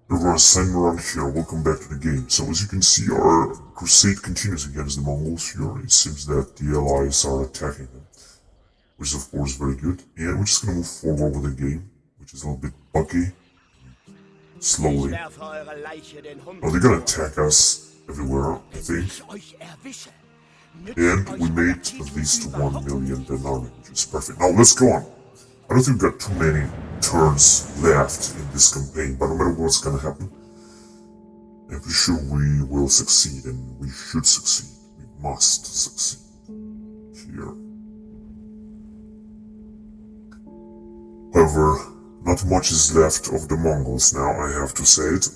Everyone, Simon here, welcome back to the game. So as you can see, our crusade continues against the Mongols here. It seems that the allies are attacking them, which is of course very good. And we're just gonna move forward with the game, which is a little bit buggy, slowly. Oh, they're gonna attack us everywhere, I think. And we made at least 1 million denarii, which is perfect. Now let's go on. I don't think we've got too many turns left in this campaign, but no matter what's gonna happen, I'm pretty sure we will succeed, and we should succeed. We must succeed. Here. However, not much is left of the Mongols now, I have to say it.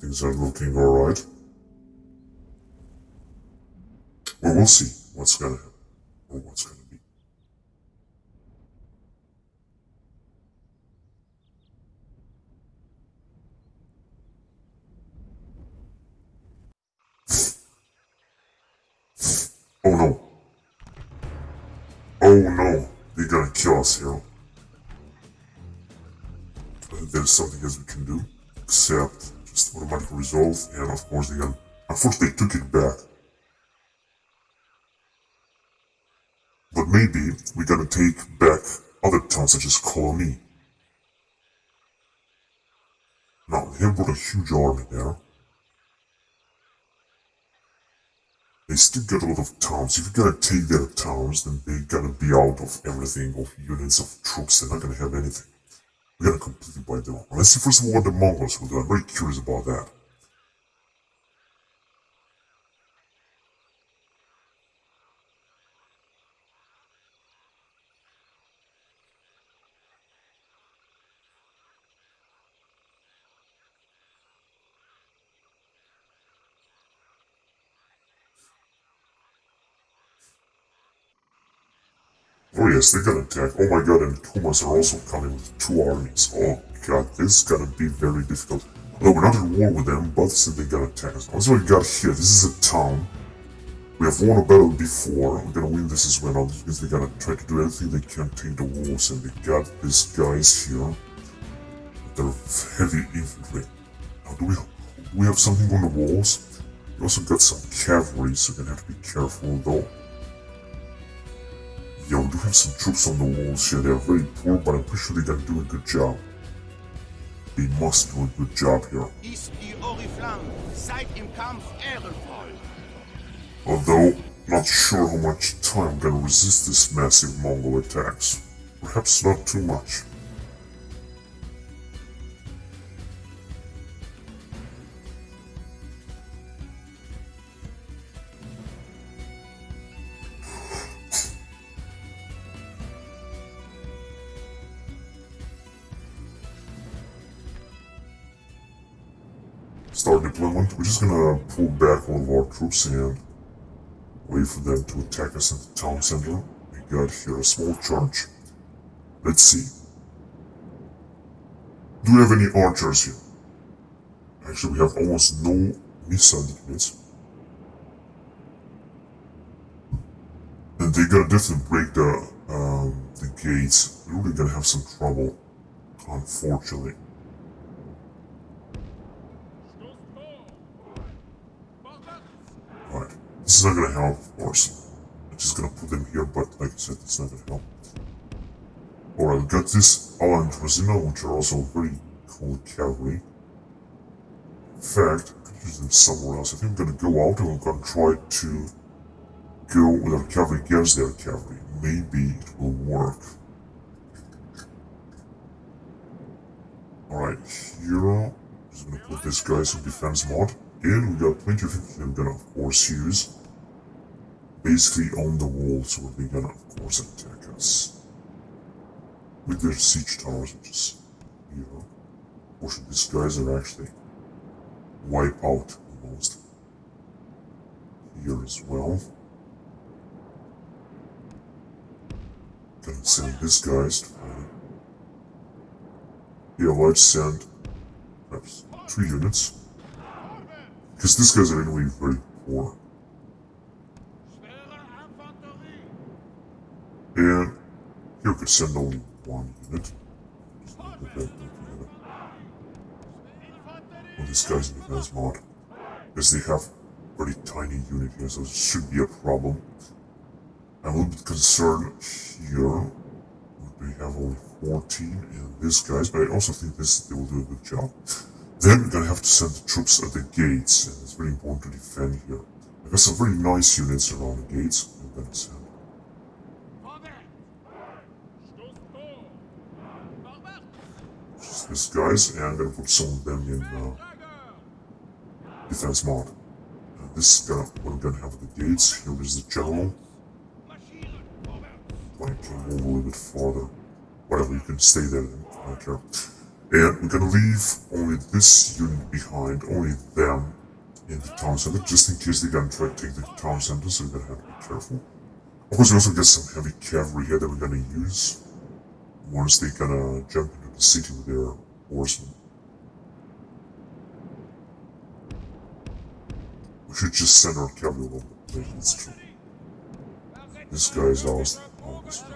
Things are looking alright. Well, we'll see what's gonna happen, or what's gonna be. Oh no. Oh no, they're gonna kill us here. There's something else we can do, except just automatic resolve, and of course they got. Unfortunately, they took it back. But maybe we gotta take back other towns such as Colony. Now, they have brought a huge army there. They still got a lot of towns. If you gotta take their towns, then they gotta be out of everything, of units of troops. They're not gonna have anything. We gotta completely wipe them out. Let's see first of all what the Mongols will do. I'm very curious about that. Oh yes, they're gonna attack. Oh my god, and Kumas are also coming with 2 armies. Oh god, this is gonna be very difficult. Although we're not at war with them, but still they gotta attack us. What's what we got here? This is a town. We have won a battle before. We're gonna win this as well, because they're gonna try to do everything they can to take the walls, and they got these guys here. They're heavy infantry. Now, do we have something on the walls? We also got some cavalry, so we're gonna have to be careful though. Yeah, we do have some troops on the walls here. They are very poor, but I'm pretty sure they're gonna do a good job. They must do a good job here. Although, not sure how much time I'm gonna resist this massive Mongol attacks. Perhaps not too much. Start deployment. We're just gonna pull back all of our troops and wait for them to attack us in the town center. We got here a small charge. Let's see. Do we have any archers here? Actually, we have almost no missile units. And they're gonna definitely break the gates. We're really gonna have some trouble, unfortunately. Right. This is not gonna help, of course. I'm just gonna put them here, but like I said, it's not gonna help. Alright, we got this Ala and Rosina, which are also very cool cavalry. In fact, I could use them somewhere else. I think I'm gonna go out and I'm gonna try to go with our cavalry against their cavalry. Maybe it will work. Alright, here, I'm just gonna put this guy some defense mod. And we got plenty of infantry I'm gonna, of course, use. Basically on the walls where they're gonna, of course, attack us. With their siege towers, which is here. Most of these guys are actually wipe out almost. Here as well. Gonna send these guys to fight. Yeah, let's send perhaps 3 units. Because these guys are anyway very poor. And here we could send only 1 unit. on these guys in defense mod. Because they have very tiny unit here, so it should be a problem. I'm a little bit concerned here. We have only 14 in these guys, but I also think they will do a good job. Then we're gonna have to send the troops at the gates, and it's very important to defend here. I got some very nice units around the gates. I'm gonna send just these guys, and I'm gonna put some of them in defense mod. This is what we're gonna have at the gates. Here is the general. I can move a little bit farther. Whatever, you can stay there, I don't care. And we're gonna leave only this unit behind, only them in the town center, just in case they're gonna try to take the town center, so we're gonna have to be careful. Of course, we also get some heavy cavalry here that we're gonna use once they're gonna jump into the city with their horsemen. We should just send our cavalry along the place, that's true. This guy's out. Oh, this guy.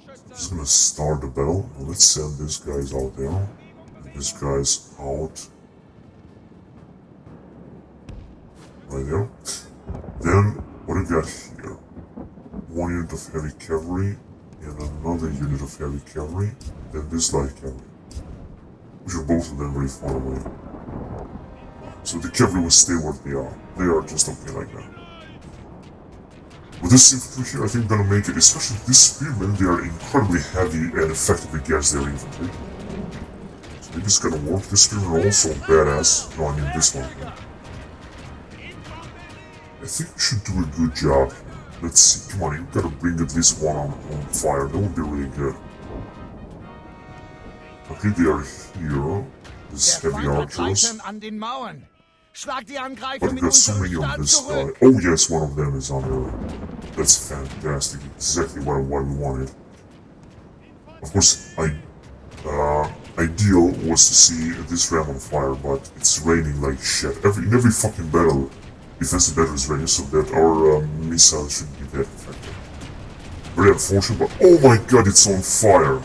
I'm just gonna start the battle. Now let's send these guys out there. And this guy's out. Right there. Then, what do we got here? One unit of heavy cavalry, and another unit of heavy cavalry, then this light cavalry. Which are both of them very far away. So the cavalry will stay where they are. They are just okay like that. With this infantry here, I think we're gonna make it, especially these spearmen, they are incredibly heavy and effective against their infantry. So maybe it's gonna work. This spearmen are also badass. No, I mean this one here. I think we should do a good job here. Let's see, come on, you gotta bring at least one on fire, that would be really good. Okay, they are here, this heavy archers. But we got so many of this guy. Oh yes, one of them is on there. That's fantastic, exactly what we wanted. Of course, ideal was to see this ram on fire, but it's raining like shit. In every fucking battle, defensive battle is raining, so that our missiles shouldn't be that effective. Very unfortunate, but oh my god, it's on fire!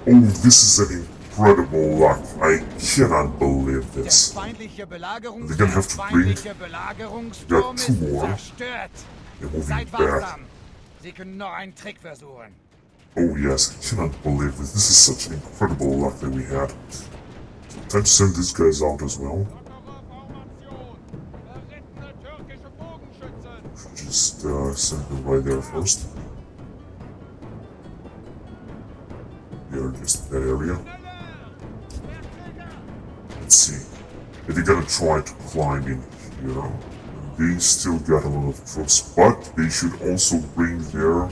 Oh, this is an incredible luck. I cannot believe this. And they're gonna have to bring... There are two more. They're moving back. Oh yes, I cannot believe this. This is such an incredible luck that we had. Time to send these guys out as well. Just send them right there first. They are just in that area. Let's see. If they're gonna try to climb in here. They still got a lot of troops, but they should also bring their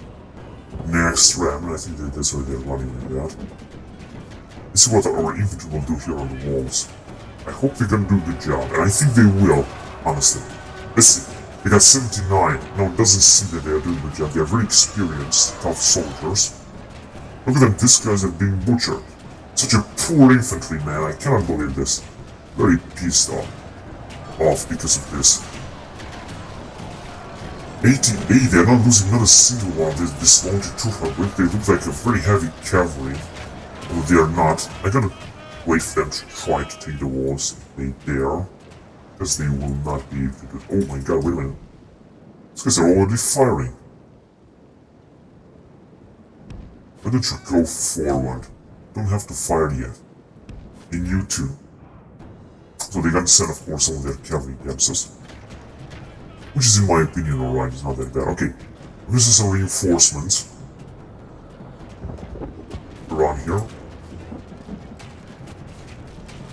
next ram, and I think that's why they're running like that. Let's see what our infantry will do here on the walls. I hope they're gonna do a good job, and I think they will, honestly. Let's see. They got 79. No, it doesn't seem that they are doing a good job. They are very experienced, tough soldiers. Look at them, these guys are being butchered. Such a poor infantry, man. I cannot believe this. Very pissed off because of this. 88, they're not losing not a single one of this 9200. They look like a very heavy cavalry. Although they are not. I gotta wait for them to try to take the walls if they dare. Because they will not be able to do it. Oh my god, wait a minute. These guys are already firing. Why don't you go forward? Don't have to fire yet. And you too. So they're gonna send, of course, some of their cavalry against us. Which is, in my opinion, alright, it's not that bad. Okay, this is some reinforcements around here.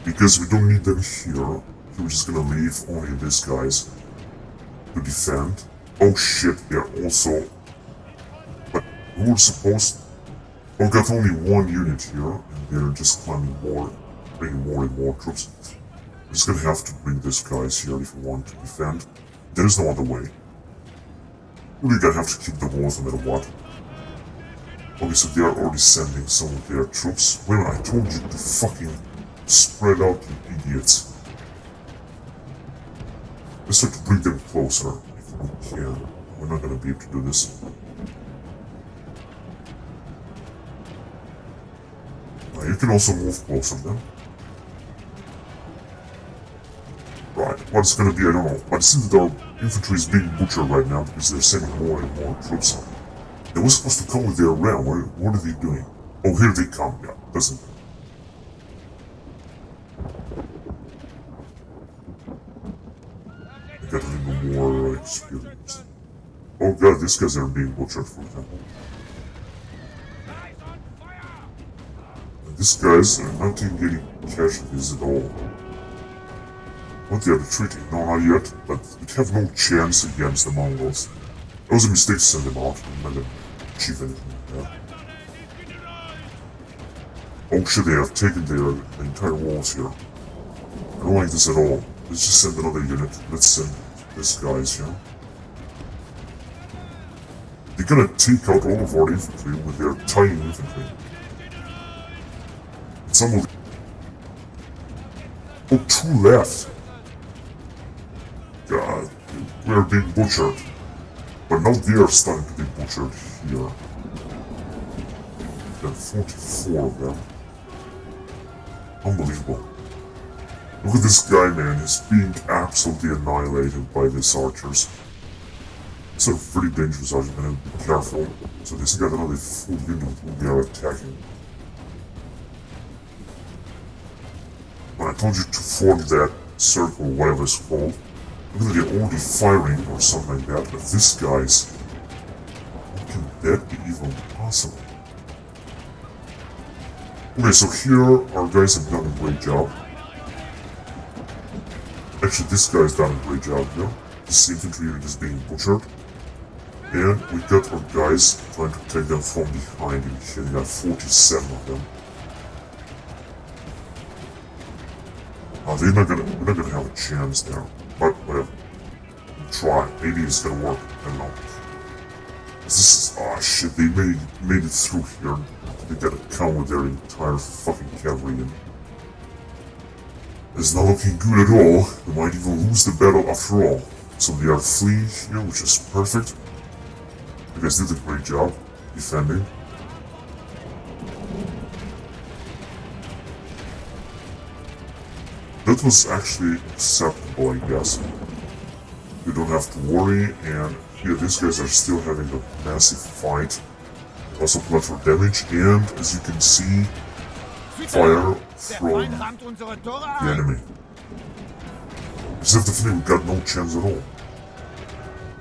Because we don't need them here, we're just gonna leave only these guys to defend. Oh shit, they're also... But we were supposed... Oh, got only one unit here, and they're just climbing more, bringing more and more troops. We're just gonna have to bring these guys here if we want to defend. There is no other way. We're gonna have to keep the walls no matter what. Okay, so they are already sending some of their troops. Wait a minute, I told you to fucking spread out, you idiots. Let's try to bring them closer if we can. We're not gonna be able to do this. You can also move closer then. Right, what it's gonna be, I don't know. But since our infantry is being butchered right now because they're sending more and more troops. They were supposed to come with their ram. What are they doing? Oh, here they come. Yeah, doesn't. I got a little more experience. Oh god, these guys are being butchered, for example. And these guys are not even getting casualties at all. What they are retreating? No, not yet, but we have no chance against the Mongols. It was a mistake to send them out. We might have achieved anything like that. Oh shit, they have taken the entire walls here. I don't like this at all. Let's just send another unit. Let's send this guys here. They're gonna take out all of our infantry with their tiny infantry. Some of the... Oh, two left! God, we're being butchered. But now they are starting to be butchered here. There are 44 of them. Unbelievable. Look at this guy, man. He's being absolutely annihilated by these archers. It's a pretty dangerous archer, man. Be careful. So this got another full unit who they are attacking. When I told you to form that circle, whatever it's called, look at they're already firing or something like that, but these guys, how can that be even possible? Okay, so here our guys have done a great job. Actually, this guy's done a great job here. This infantry unit is being butchered. And we got our guys trying to take them from behind in here. They got 47 of them. We're not gonna have a chance there. But whatever. We'll try. Maybe it's gonna work. I don't know. This is... Oh shit, they made it through here. They gotta come with their entire fucking cavalry in. It's not looking good at all. We might even lose the battle after all. So they are fleeing here, which is perfect. You guys did a great job defending. That was actually acceptable, I guess. You don't have to worry, and here these guys are still having a massive fight. Also collateral damage, and as you can see, fire from the enemy. Except the thing, we got no chance at all.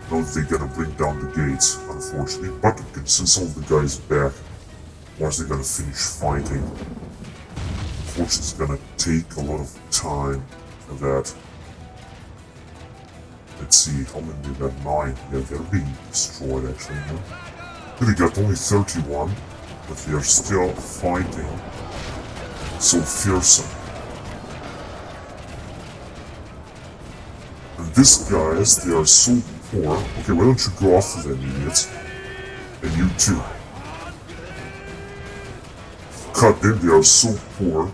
Now they're gonna bring down the gates, unfortunately, but we can send some of the guys back once they're gonna finish fighting. Unfortunately, it's gonna take a lot of time for that. Let's see, how many they got? 9. Yeah, they're being destroyed actually. Huh? They got only 31, but they are still fighting so fearsome. And these guys, they are so poor. Okay, why don't you go after them, idiots? And you too. God damn, they are so poor.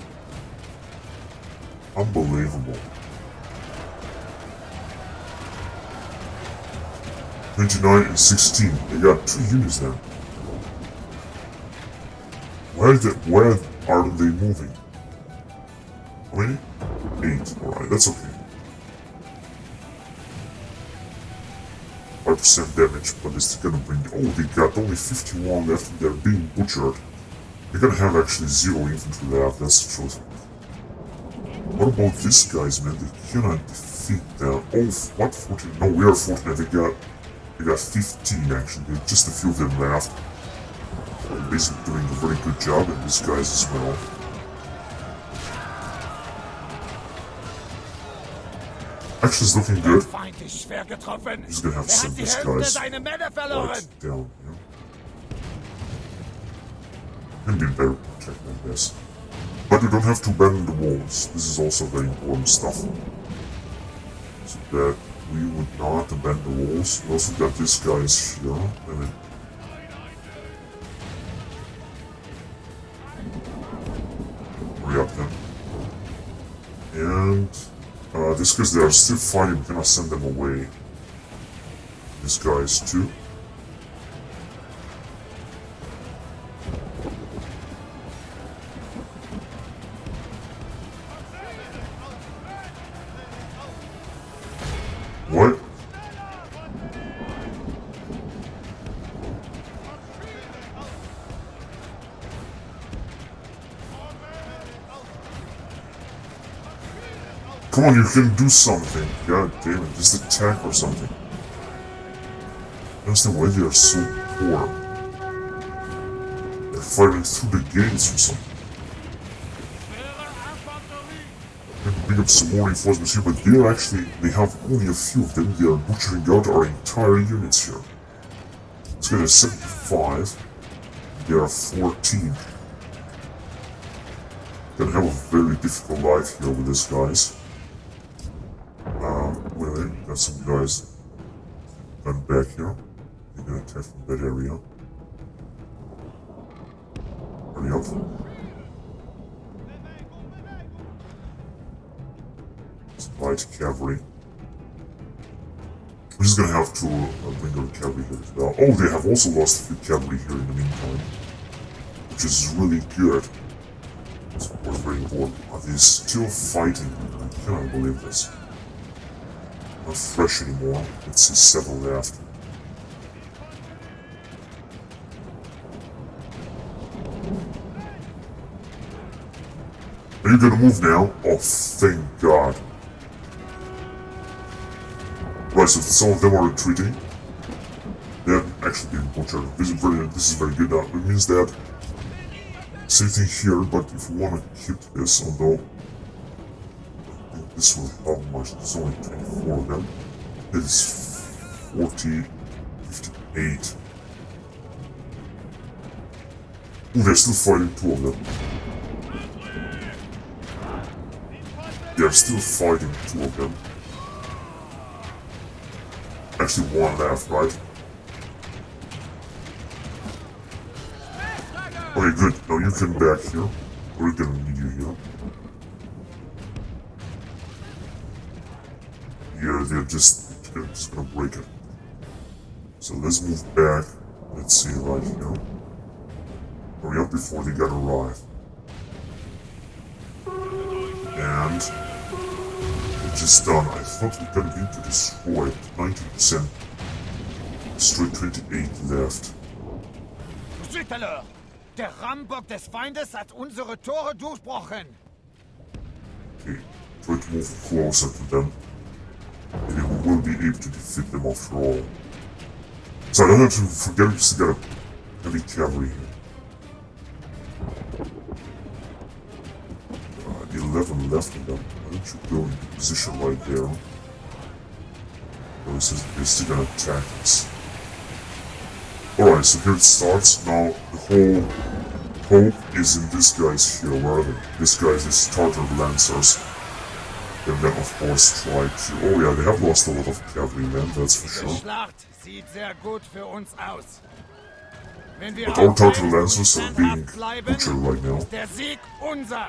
Unbelievable. 29 and 16. They got 2 units then. Where are they moving? How many? 8. Alright, that's okay. 5% damage, but it's gonna bring... Oh, they got only 51 left and they're being butchered. They're gonna have actually 0 infantry left, that's the truth. What about these guys, man? They cannot defeat them. Oh, what? 14? No, we are fortunate. They got 15 actually. Just a few of them left. They're basically doing a very good job, and these guys as well. Actually, it's looking good. He's gonna have to send these guys right down here. Can be better protected, I guess. But you don't have to abandon the walls. This is also very important stuff. So that we would not abandon the walls. We also got these guys here. I mean, hurry up then. And these guys, they are still fighting. We cannot send them away. These guys too. What? Come on, you can do something. God damn it, just attack or something. That's the way they are so poor. They're fighting through the gates or something. I'm gonna bring up some more reinforcements here, but they have only a few of them. They are butchering out our entire units here. Let's get a 75. They are 14. Gonna have a very difficult life here with these guys. Wait, got some guys gun back here. They're gonna attack from that area. Hurry up. Some light cavalry. We're just gonna have to bring our cavalry here as well. Oh, they have also lost a few cavalry here in the meantime, which is really good. It's of course very important. Are they still fighting? I cannot believe this. Not fresh anymore. Let's see, 7 left. Are you gonna move now? Oh, thank God. Right, so some of them are retreating. They have actually been butchered. This is very good. It means that same thing here, but if we want to keep this, although I think this will help much. There's only 24 of them. It is 40, 58. Oh, they're still fighting 2 of them. They're still fighting 2 of them. Actually, 1 left, right? Okay, good. Now you can back here. We're gonna need you here. Yeah, they're just gonna break it. So let's move back. Let's see right here. Hurry up before they gotta arrive. And it's just done. I thought we were gonna be able to destroy it. 90%. Destroy 28 left. Crusader! Der Rambock des Feindes hat unsere Tore durchbrochen. Okay, try to move closer to them. Maybe we will be able to defeat them after all. So I don't have to forget we just got a heavy cavalry here. 11 left of them. Why don't you go into position right there? Oh, they're still gonna attack us. Alright, so here it starts. Now the whole hope is in this guy's here. Where are they? This guy's the starter lancers. And then of course try to... Oh yeah, they have lost a lot of cavalrymen, that's for sure. Schlacht sieht sehr gut für uns aus. Wenn wir But our tartar lancers are being butchered right now. der Sieg unser.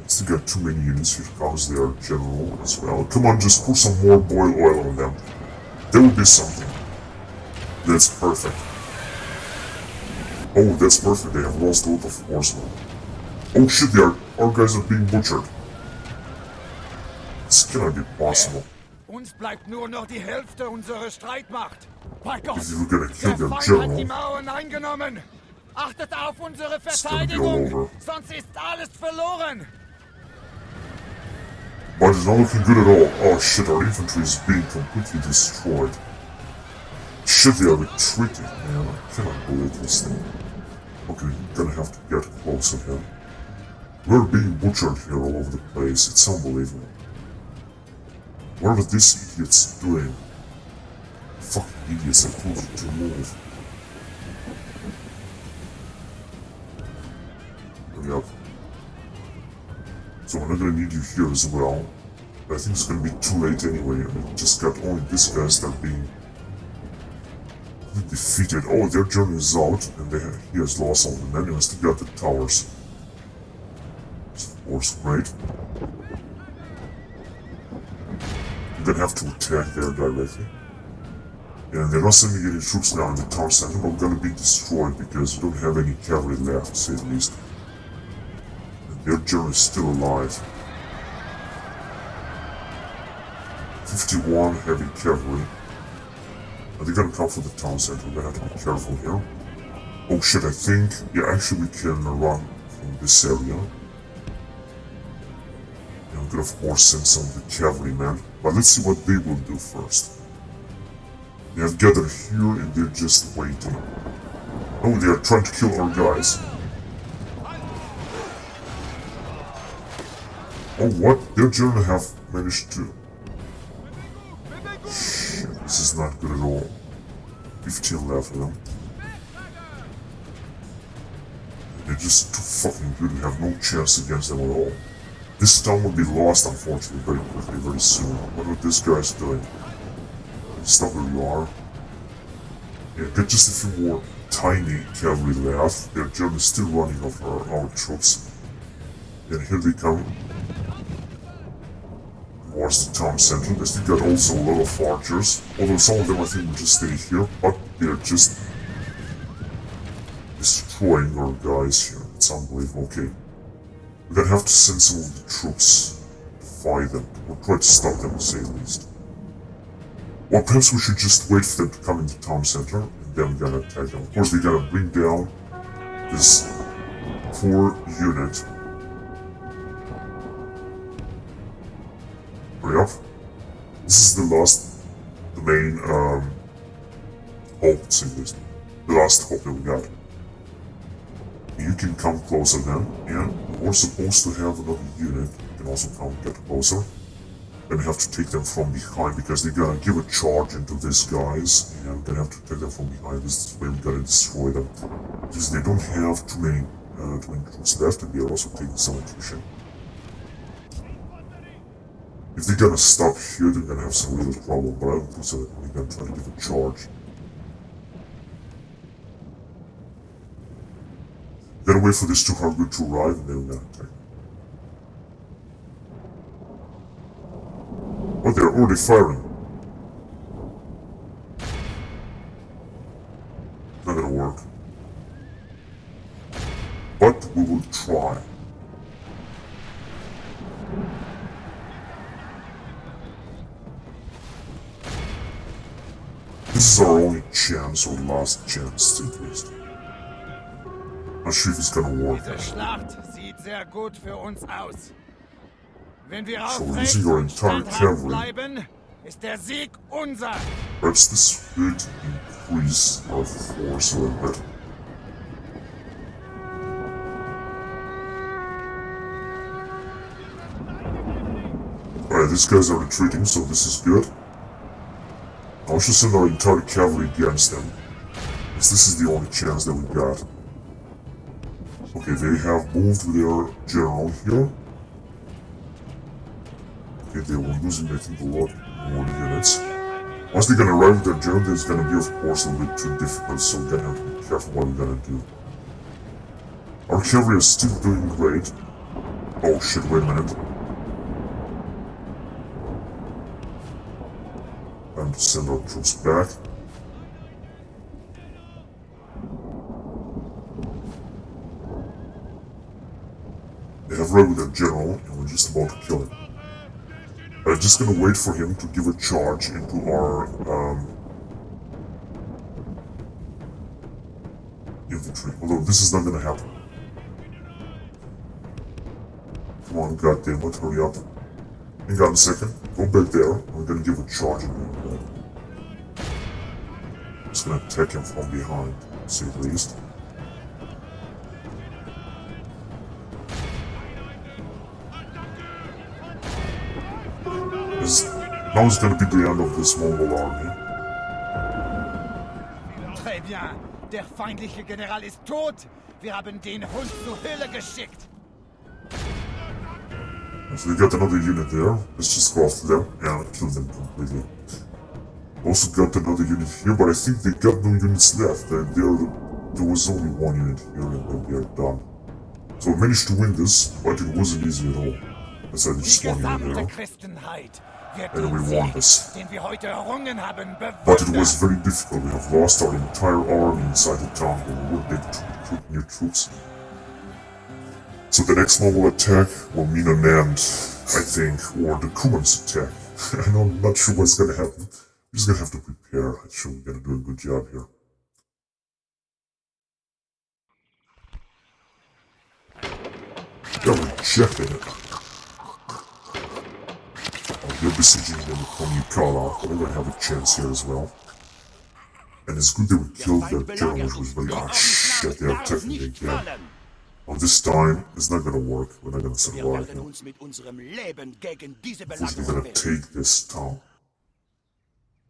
Still got too many units. Here comes their general as well. Come on, just put some more boil oil on them. There will be something. That's perfect. Oh, that's perfect. They have lost a lot of horsemen. Oh shit, our guys are being butchered. This cannot be possible. Uns bleibt nur noch die Hälfte unserer Streitmacht. Bei Gott, If you're gonna kill der their Feind hat die general, Mauern eingenommen. Achtet auf unsere it's gonna be all Verteidigung, over. sonst ist alles verloren. But it's not looking good at all. Oh shit, our infantry is being completely destroyed. Shit, they are retreating, man. I cannot believe this thing. Okay, we're gonna have to get close to him. We're being butchered here all over the place. It's unbelievable. What are these idiots doing? Fucking idiots, I told you to move. Hurry up. So I'm not gonna need you here as well. I think it's gonna be too late anyway. I just got only these guys that are being defeated. Oh, their journey is out, and he has lost all the men. He still got the towers. It's of course great. You're gonna have to attack there directly. And they're not sending any troops now in the town center, but we're gonna be destroyed because we don't have any cavalry left, to say the least. Their general is still alive. 51 heavy cavalry. And they're gonna come for the town center. We're gonna have to be careful here. Oh shit, I think... Yeah, actually we can run from this area. And we could of course send some of the cavalrymen. But let's see what they will do first. They have gathered here and they're just waiting. Oh, they are trying to kill our guys. Oh, what? Their general have managed to... Shit, this is not good at all. 15 left of them. They're just too fucking good. We have no chance against them at all. This town will be lost, unfortunately, very quickly, very soon. What are these guys doing? Stop where you are. Yeah, get just a few more tiny cavalry left. Their Germans still running over our troops. And here they come. Towards the town center. They still got also a lot of archers. Although some of them I think will just stay here. But they're just destroying our guys here. It's unbelievable. Okay. We're gonna have to send some of the troops to fight them. Or try to stop them, to say the least. Or perhaps we should just wait for them to come into town center and then we're gonna attack them. Of course, they're gonna bring down this poor unit. Hurry up. This is the main hope, to say this. The last hope that we got. You can come closer then, and we're supposed to have another unit. You can also come get closer. Then we have to take them from behind because they're gonna give a charge into these guys, and we're gonna have to take them from behind. This is where we're gonna destroy them because they don't have too many troops left, and they're also taking some attrition. If they're gonna stop here, they're gonna have some real trouble. But I don't think so. They're gonna try to give a charge. We're gonna wait for this 200 to arrive, and then we're gonna attack. Oh, they're already firing. Not gonna work. But we will try. This is our only chance, or last chance, at least. Not sure if it's gonna work. Diese Schlacht sieht sehr gut für uns aus. Wenn wir So aufrecht using our und entire standhaft cavalry, bleiben, ist der Sieg unser. perhaps this would increase our force a little bit. Alright, these guys are retreating, so this is good. I should send our entire cavalry against them, because this is the only chance that we got. Okay, they have moved with their general here. Okay, they were losing, I think, a lot more units. Once they're gonna arrive with their general, it's gonna be, of course, a little bit too difficult, so we're gonna have to be careful what we're gonna do. Our cavalry is still doing great. Oh shit, wait a minute. Time to send our troops back. They have arrived with their general, and we're just about to kill him. I'm just gonna wait for him to give a charge into our infantry. Although this is not gonna happen. Come on, goddammit, hurry up. Hang on a second. Go back there. I'm gonna give a charge into him. Just gonna attack him from behind, to say the least. Now is gonna be the end of this Mongol army. Très bien. Der feindliche General ist tot. Wir haben den Hund zur Hölle geschickt. So we got another unit there. Let's just go after them and kill them completely. Also got another unit here, but I think they got no units left. And there was only one unit here and then they are done. So I managed to win this, but it wasn't easy at all. I said just one unit there. Christenheit wird And we den won Sieg, this. den wir heute errungen haben, But it was bewundert. very difficult. We have lost our entire army inside the town where we weren't able to recruit new troops. So the next Mongol attack will mean an end, I think, or the Kumans attack. I know, I'm not sure what's gonna happen. We're just gonna have to prepare. I'm sure we're gonna do a good job here. They're rejecting it. Oh, they're besieging them from Yukala, but they're gonna have a chance here as well. And it's good that we killed that general, which was very shit, they're attacking me again. Oh, this time, it's not gonna work. We're not gonna survive here. Unfortunately, we're gonna take this town.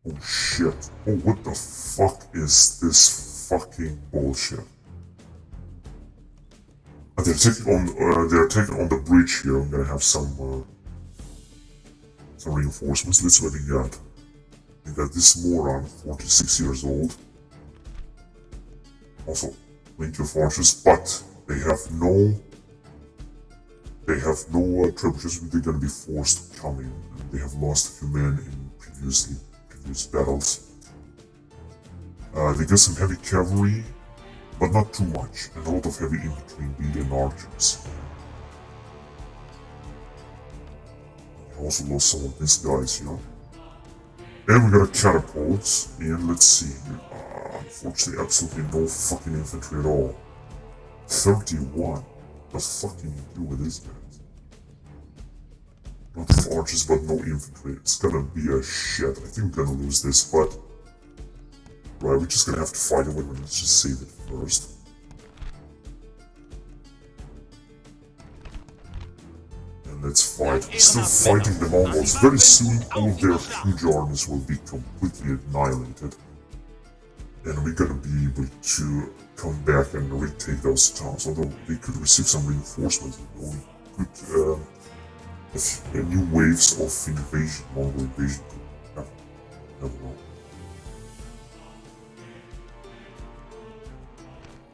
Oh shit. Oh, what the fuck is this fucking bullshit? They're taking on the bridge here. I'm gonna have some reinforcements. Let's see what we got. We got this moron, 46 years old. Also, plenty of archers, but they have no trebuchets. They're gonna be forced to come in. They have lost a few men in previous battles. They got some heavy cavalry, but not too much, and a lot of heavy infantry indeed and archers. I also lost some of these guys here. And we got a catapult, and let's see. Unfortunately, absolutely no fucking infantry at all. 31. What the fuck can you do with these guys? Lot of archers, but no infantry. It's gonna be a shit. I think we're gonna lose this, but... Right, we're just gonna have to fight it. Let's just save it first. And let's fight. Still fighting the Mongols. Very soon, all of their huge armies will be completely annihilated. And we're gonna be able to come back and retake those towns. Although they could receive some reinforcements. We could, new waves of invasion, Mongol invasion could happen. Never know.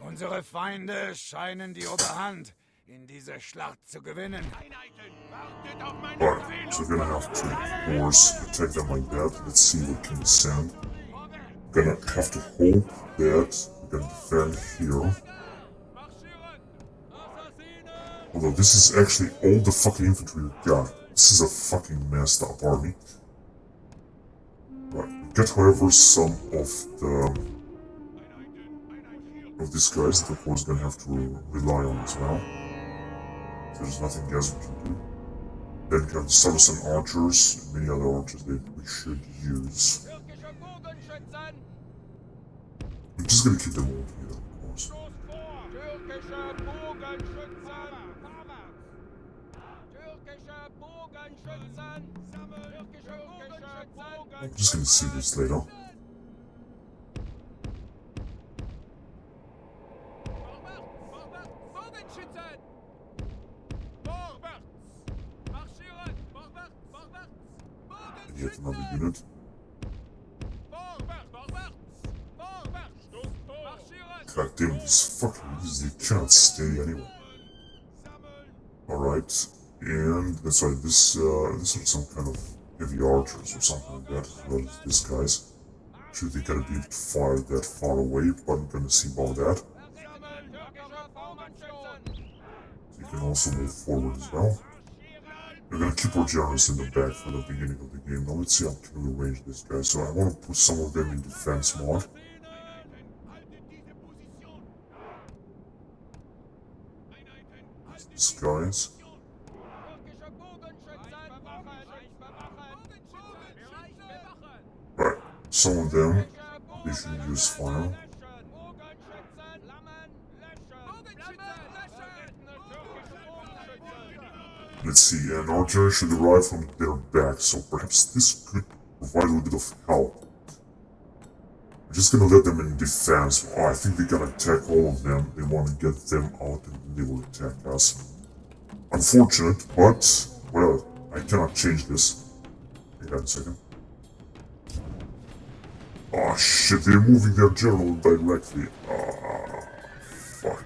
Unsere Feinde scheinen die Oberhand in dieser Schlacht zu gewinnen. Alright, so we're gonna have to, of course, attack them like that. Let's see what can we send. We're gonna have to hope that we're gonna defend here. Although this is actually all the fucking infantry we got. This is a fucking messed up army. Right, we got however some of these guys that of course gonna have to rely on as well. So there's nothing else we can do. Then we have the Saracen archers and many other archers that we should use. I'm just gonna keep them all together, of course. I'm just gonna see this later. And yet another unit. God damn, these fucking units, they cannot stay anyway. Alright, and that's right, this is some kind of heavy archers or something like that, as well as these guys. Sure, they gotta be able to fire that far away, but I'm gonna see about that. So you can also move forward as well. We're gonna keep our generals in the back for the beginning of the game. Now let's see how can we arrange this guy. So I want to put some of them in defense mode. These guys. Right, some of them, they should use fire. Let's see, an archer should arrive from their back, so perhaps this could provide a little bit of help. I'm just gonna let them in defense. Oh, I think they're gonna attack all of them. They want to get them out and they will attack us. Unfortunate, but, well, I cannot change this. Hang on a second. Oh shit, they're moving their general directly. Ah, fuck.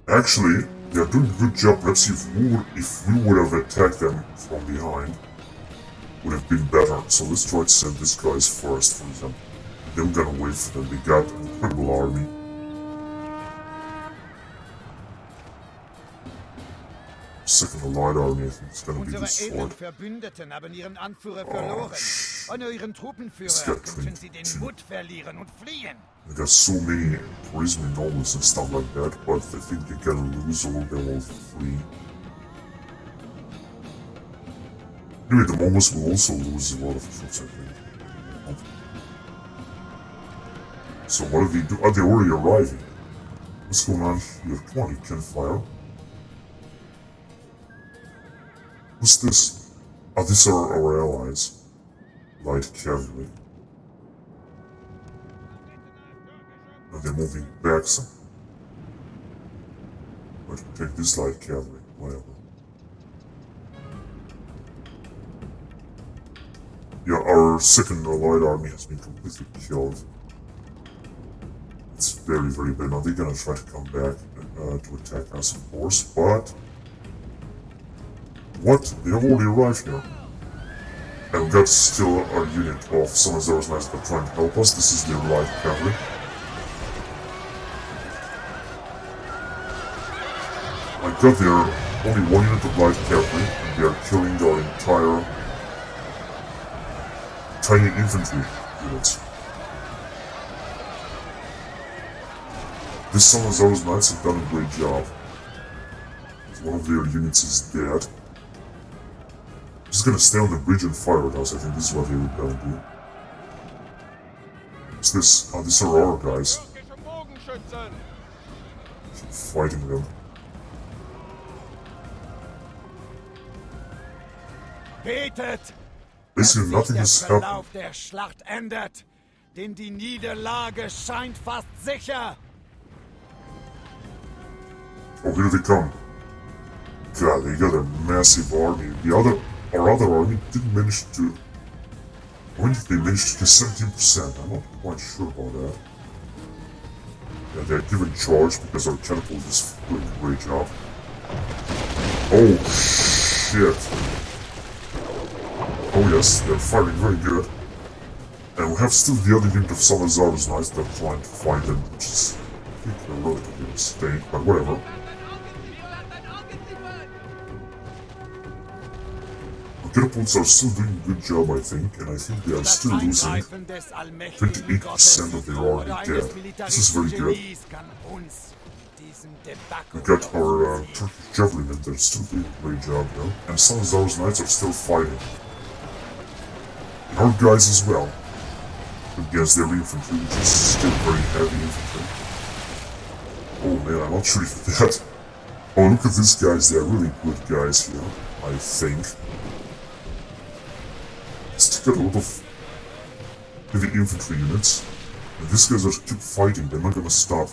Actually, they're doing a good job. Let's see if we would have attacked them from behind, would have been better. So let's try to send these guys first, for example. I'm gonna wait for them. They got an incredible army. Second Allied Army, I think, is gonna be Unsere edlen destroyed. Verbündeten haben ihren Anführer verloren. Und ihren Truppenführer könnten sie den Mut verlieren und fliehen. They got so many charisma nobles and stuff like that, but I think they're gonna lose all of them all free. Anyway, the Mongols will also lose a lot of troops, I think. So what do they do? Oh, they're already arriving. What's going on here? Come on, you can fire. Who's this? Oh, these are our allies. Light cavalry. And they're moving back some. But we'll take this light cavalry, whatever. Yeah, our second allied army has been completely killed. It's very, very bad. Now they're gonna try to come back to attack us, of course, but... What? They have already arrived here. And we've got still a unit of Salazar's knights that are trying to help us. This is their light cavalry. I got there only one unit of light cavalry, and they are killing our entire tiny infantry units. This Salazar's knights have done a great job. One of their units is dead. Just gonna stay on the bridge and fire at us. I think this is what they were gonna do. What's this? Oh, these are our guys. Fighting them. Betet! Basically, nothing is happening. Verlauf der Schlacht ändert, denn die Niederlage scheint fast sicher. Oh, here they come. God, they got a massive army. Our other army didn't manage to... When did they manage to get 17%? I'm not quite sure about that. Yeah, they're given charge because our catapult is doing a great job. Oh, shit. Oh yes, they're fighting very good. And we have still the other unit of Salazar's knights that are trying to fight them, which is, I think, a relatively mistake, but whatever. The catapults are still doing a good job, I think, and I think they are still losing 28% of their army dead. This is very good. We got our Turkish javelin, they're still doing a great job now, and Salazar's knights are still fighting. And our guys as well, against their infantry, which is still very heavy infantry. Oh man, I'm not sure if that... Oh, look at these guys, they're really good guys here, I think. Still got a lot of heavy infantry units, and these guys are keep fighting, they're not gonna stop.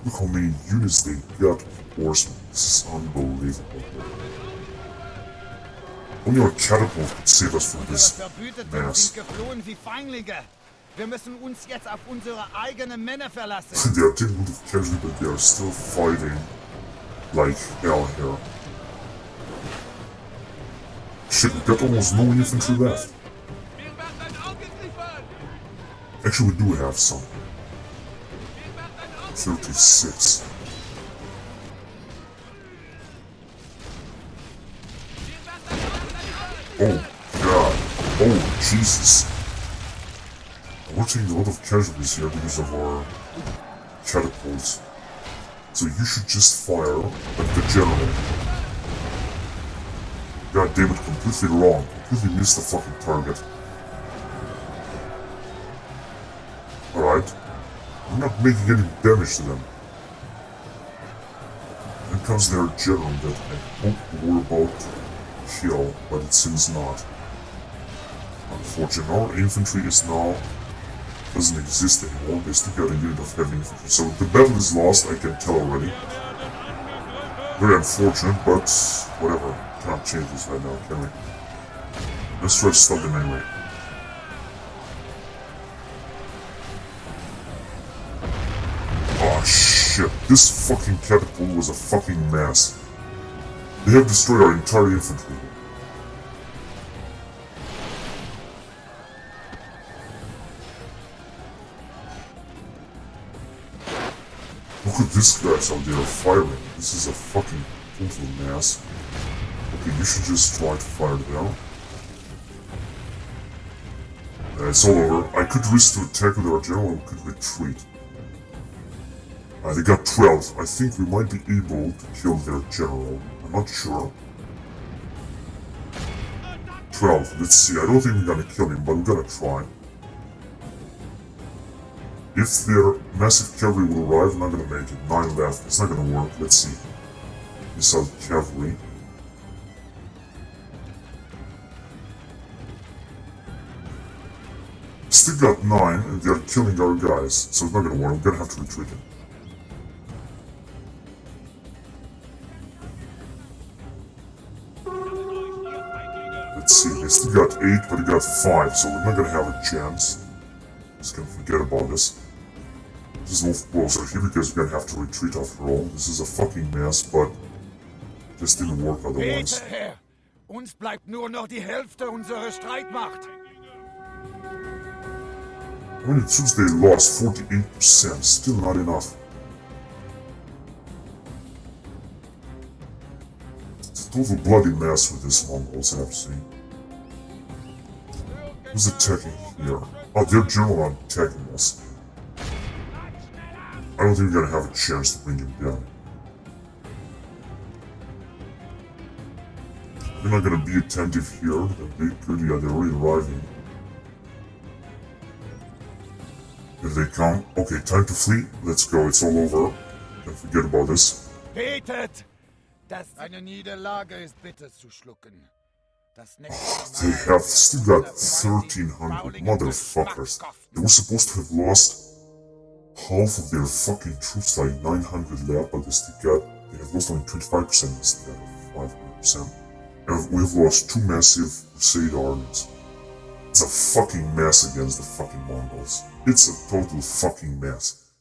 Look how many units they got of horsemen, this is unbelievable. Only our catapult could save us from this mass. Wir müssen uns jetzt auf unsere eigenen Männer verlassen. They are taking a lot of casualty, but they are still fighting like hell here. Shit, we got almost no infantry left. Actually, we do have some. 36. Oh, God. Oh, Jesus. We're taking a lot of casualties here because of our catapults. So you should just fire at the general. God damn it, completely wrong. Completely missed the fucking target. Alright. I'm not making any damage to them. Then comes their general that I hope we're about to kill, but it seems not. Unfortunately, our infantry is now... doesn't exist anymore. They still got a unit of heavy infantry. So the battle is lost, I can tell already. Very unfortunate, but whatever. Can't change this right now, can we? Let's try to stop them anyway. Oh shit, this fucking catapult was a fucking mess. They have destroyed our entire infantry. Look at this guys out there firing. This is a fucking total mess. Okay, you should just try to fire there. It's all over. I could risk to attack with our general and could retreat. They got 12. I think we might be able to kill their general. I'm not sure. 12. Let's see. I don't think we're gonna kill him, but we're gonna try. If their massive cavalry will arrive, I'm not gonna make it. 9 left. It's not gonna work. Let's see. Missile cavalry. Still got 9, and they're killing our guys, so it's not gonna work. I'm gonna have to retreat it. Let's see, they still got 8, but they got 5, so we're not gonna have a chance. Just gonna forget about this. Just move closer here because we're gonna have to retreat after all. This is a fucking mess, but just didn't work otherwise. Bitte, Herr! Uns bleibt nur noch die Hälfte unserer Streitmacht. I mean, it's just they lost 48%, still not enough. It's a total bloody mess with this Mongols, I have to say. Who's attacking here? Oh, their general are attacking us. I don't think we're gonna have a chance to bring him down. We're not gonna be attentive here. They're already arriving. Here they come. Okay, time to flee. Let's go. It's all over. Don't forget about this. Betet! Eine Niederlage ist bitter zu schlucken. Das They have still got 1,300 motherfuckers. They were supposed to have lost half of their fucking troops, like 900 left, but they have lost only 25% instead of 500%. And we have lost 2 massive Crusader armies. It's a fucking mess against the fucking Mongols. It's a total fucking mess.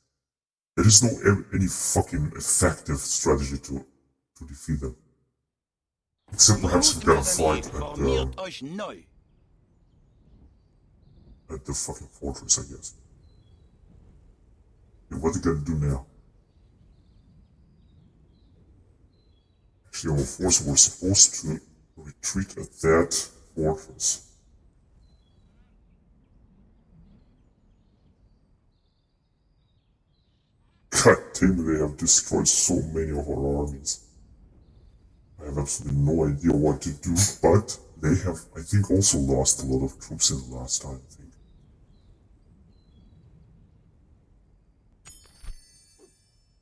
There is no any fucking effective strategy to defeat them. Except perhaps we're gonna fight at the fucking fortress, I guess. And what are they gonna do now? Actually, our forces were supposed to retreat at that fortress. God damn it, they have destroyed so many of our armies. I have absolutely no idea what to do, but they have, I think, also lost a lot of troops in the last time, I think.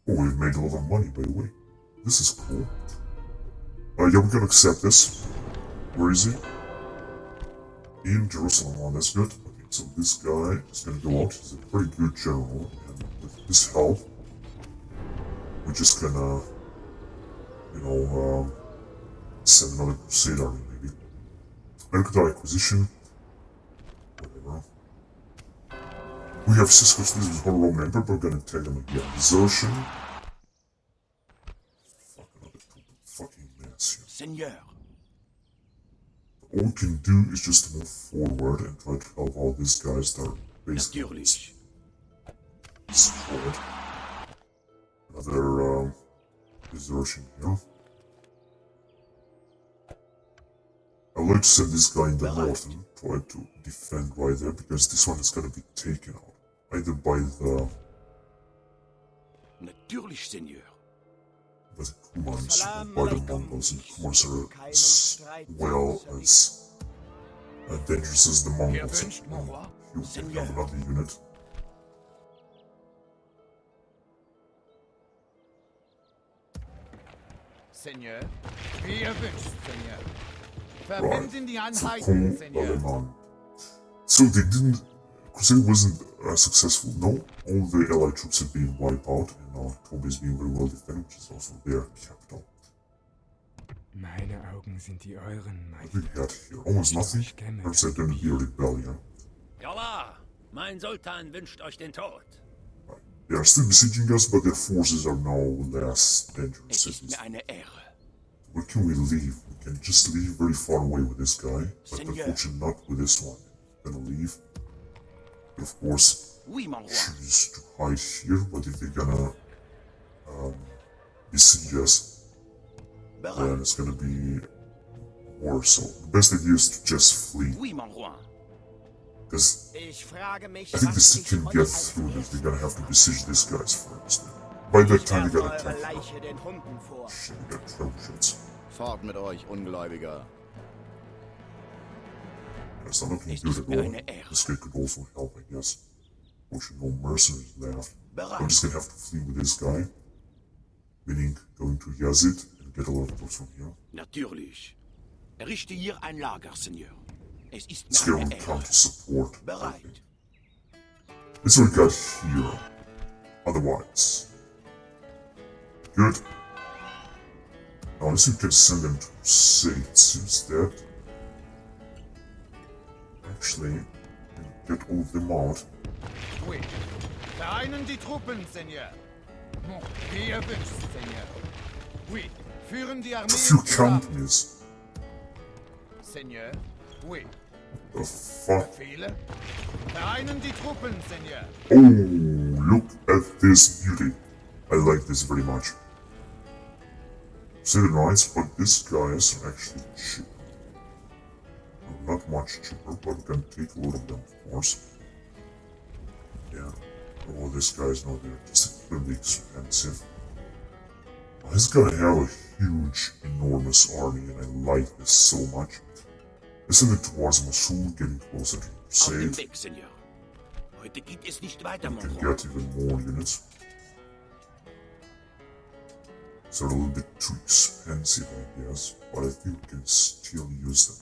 Oh, we've made a lot of money, by the way. This is cool. Yeah, we're gonna accept this. Where is he? In Jerusalem. Oh, that's good. Okay, so this guy is gonna go out. He's a pretty good general, and with his help, we're just gonna, send another Crusader army, maybe. Mercantile acquisition. Whatever. We have Cisco's this with Holy Roman Emperor, but we're gonna take them again. Desertion. Fuck, another total fucking mess here. Seigneur. All we can do is just move forward and try to help all these guys that are basically destroyed. Another desertion here. I'd like to send this guy in the north and try to defend right there, because this one is gonna be taken out. Either by the Natürlich, Seigneur. Kumans or by the Mongols, and Kumans are as well as dangerous as the Mongols. You can have another unit. Seigneur, wie ihr wünscht, Seigneur. Verbinden die Right. Einheiten, Seigneur. So they didn't. Crusader wasn't successful. No, all the Allied troops have been wiped out, and now Toby is being very well defended, which is also their capital. Meine Augen sind die euren, What do we got here? Almost nothing. Perhaps they're going to be a rebellion. Jalla, mein Sultan wünscht euch den Tod. They are still besieging us, but their forces are now less dangerous Es ist cities. mir eine Ehre. Where can we leave? We can just leave very far away with this guy, but Seigneur. unfortunately not with this one. Gonna leave. But of course, Oui, mon roi. choose to hide here, but if they're gonna besiege us, then it's gonna be war. So the best idea is to just flee. Oui, mon roi. Because Ich frage mich, I think the was city sich can heute get als through this. They're erstes gonna have to besiege these guys first. By that time, they gotta werfe eure attack. Leiche den Hunden vor. Shit, we got trouble shits. Fahrt mit euch, Ungläubiger. That's not looking Es good ist at mir all. eine Ehre. This guy could also help, I guess. Fortunately, no mercenaries left. Bereit. I'm just gonna have to flee with this guy. Meaning, going to Yazid and get a lot of troops from here. Natürlich. Errichte hier ein Lager, Seigneur. Es ist This mir guy eine will come Ehre. to support. I Bereit. think. That's what we got here. Otherwise. Good. Now, unless you can send them to Crusades instead. Actually, get all of them out. Oui. Vereinen die Truppen, Seigneur. Wie ihr wünscht, Seigneur. Oui. Führen die A Armeen few zusammen. companies. Seigneur. Oui. The fuck? Befehle? Vereinen die Truppen, Seigneur. Oh, look at this beauty. I like this very much. City nice, but these guys are actually cheap. Not much cheaper, but we can take a lot of them, of course. Yeah. Oh, these guys, no, they're just incredibly expensive. Well, he's gonna have a huge, enormous army, and I like this so much. Let's send it towards Mosul, getting closer to the Auf dem Crusade. Weg, Seigneur. Heute geht es nicht weiter, We mon can roi. get even more units. They're a little bit too expensive, I guess, but I think we can still use them.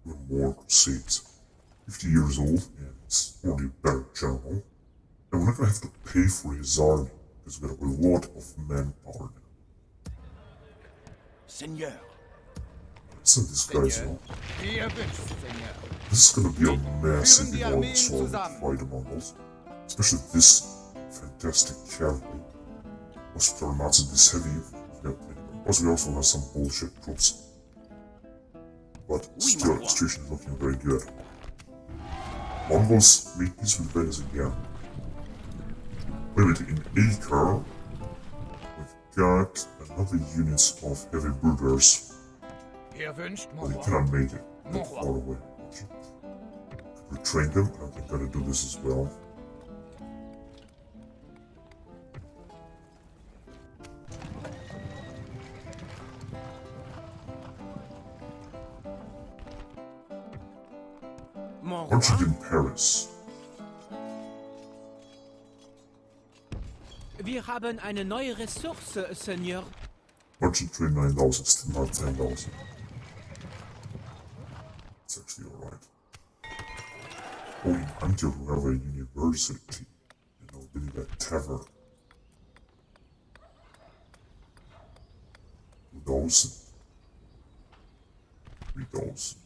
Even more Crusades. 50 years old, and it's already a better general. And we're not gonna have to pay for his army, because we got a lot of manpower now. Seigneur. Send these guys Seigneur. out. Wie ihr wünscht, Seigneur. This is gonna be a massive, Führen die enormous Armeen army to zusammen. fight the Mongols. Especially this fantastic cavalry. Most are not this heavy. Plus, we also have some bullshit troops. But Oui, still, mon the roi. situation is looking very good. Mongols make peace with Venice again. Wait a minute, in Acre, we've got another unit of heavy burghers. Ihr wünscht, But mon they roi. cannot make it that Mon far roi. away. Could we train them? I think I'm gonna do this as well. Mon roi. Merchant in Paris. Wir haben eine neue Ressource, Seigneur. Merchant train 9,000, still not 10,000. It's actually alright. Oh, in Antioch we have a university. You know, building a tavern. 2,000. 3,000.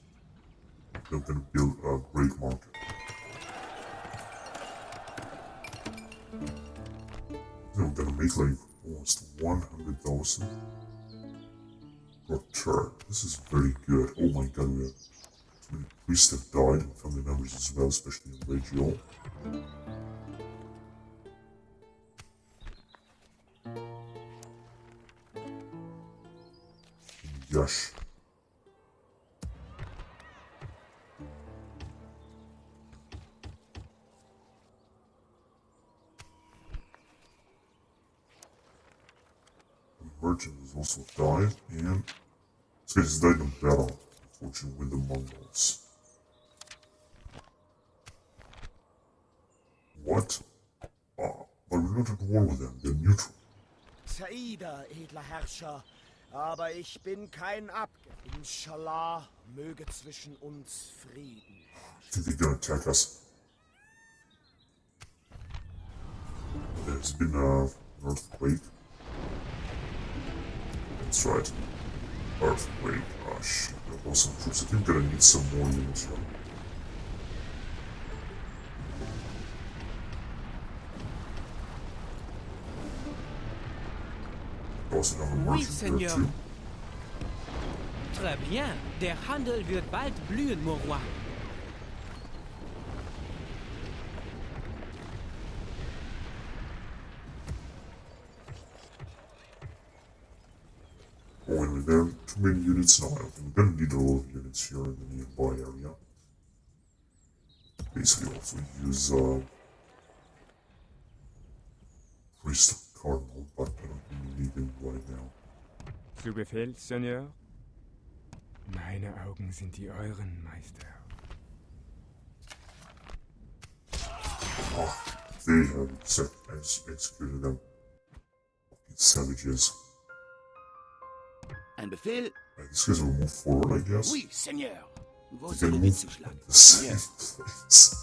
They're gonna build a great market. Then we're gonna make like almost 100,000 per turn. This is very good. Oh my god, we have too many priests have died and family members as well, especially in Reggio. Yash. The merchant has also died, and this guy has died in battle, unfortunately, with the Mongols. What? But we're not at war with them, they're neutral. Saida, edler Herrscher, aber ich bin kein Abge. Inshallah, möge zwischen uns Frieden. I think they're gonna attack us. There's been an earthquake. That's right. Earthquake. Oh shit, there was some troops. I think we're gonna need some more units here. We also have a Oui, merchant there Seigneur. too. Très bien. Der Handel wird bald blühen, mon roi. there are too many units now. I don't think we're gonna need a lot of units here in the nearby area. Basically also use Priest Cardinal, but I don't really need him right now. Zu Befehl, Seigneur? Meine Augen sind die euren, Meister. Oh, they have executed them. Fucking savages. Ein Befehl? These guys will move forward, I guess. Oui, Seigneur. Wo They soll can der move Witz zuschlagen? in the same place.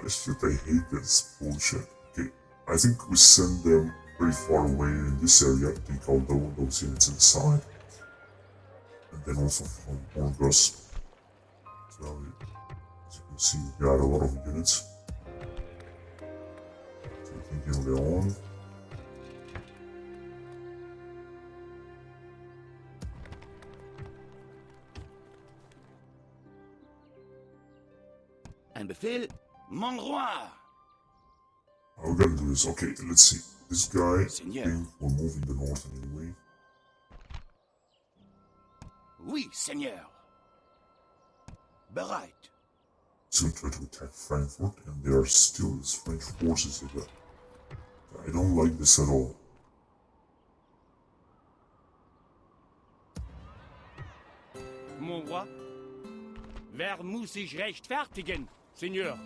Shit, I hate this bullshit. Okay, I think we send them very far away in this area, take all those units inside. And then also from Orgos. So, as you can see, we got a lot of units. Taking Leon. Ein Befehl? Mon roi! How we're gonna do this? Okay, let's see. This guy, Seigneur. I think we're moving the north anyway. Oui, Seigneur. Bereit. He's gonna try to attack Frankfurt, and there are still these French forces there. I don't like this at all. Mon roi? Wer muss sich rechtfertigen, Seigneur?